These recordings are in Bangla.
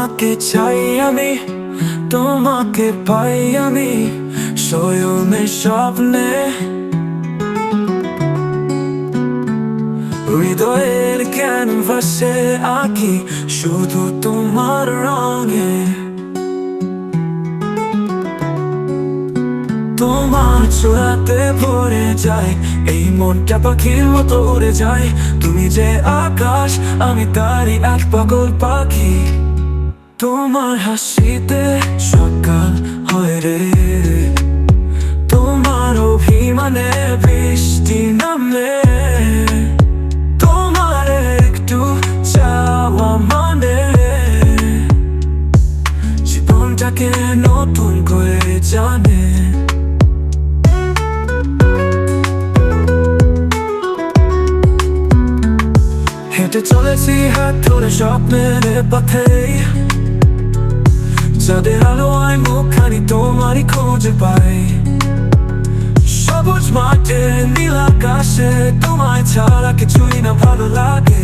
তোমাকে চাই আমি, তোমাকে পাই আমি শয়নে স্বপ্নে। হৃদয়ের ক্যানভাসে আঁকি শুধু তোমার রঙে। তোমার ছোঁয়াতে ভরে যায় এই মনটা, পাখির মতো উড়ে যায়। তুমি যে আকাশ, আমি তারই এক পাগল পাখি। তোমার হাসিতে সকাল হয় রে, তোমার অভিমানে বৃষ্টি নামে। তোমার একটু চাওয়া মানে জীবনটাকে নতুন করে জানে। হেঁটে চলেছি হাত ধরে স্বপ্নের পথে, যাদের আলোয় মুখখানি তোমারই খুঁজে পাই। সবুজ মাঠে নীল আকাশে তোমায় ছাড়া কিছুই না ভালো লাগে।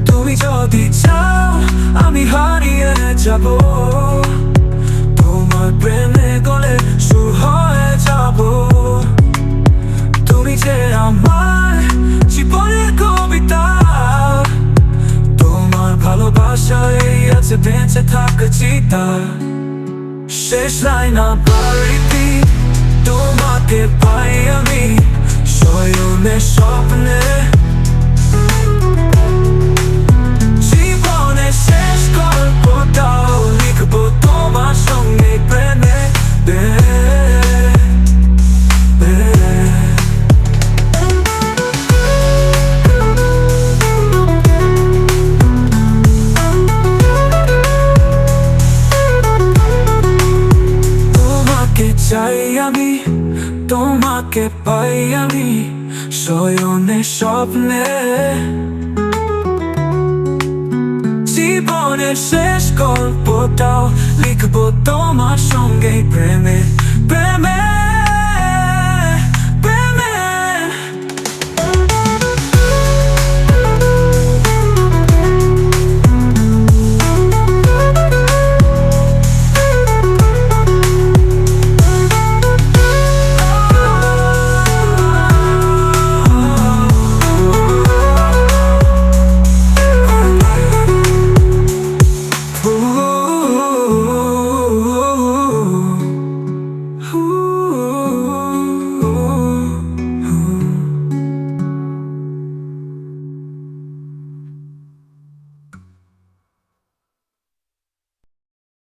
তুমি যদি চাও আমি হারিয়ে যাব, তোমার প্রেমে গলে সুর হয়ে যাব। তুমি যে আমার জীবনের কবিতা, তোমার ভালোবাসায় আছে বেঁচে থাকা চিতা। শেষ লাইন আবার repeat, তোমাকে পাই আমি শয়নে স্বপ্নে। জীবনের শেষ গল্পটাও লিখবো তোমার সঙ্গে প্রেমে। চাই আমি, তোমাকে পাই আমি শয়নে স্বপ্নে। জীবনের শেষ গল্পটাও লিখবো তোমার সঙ্গে প্রেমে প্রেমে।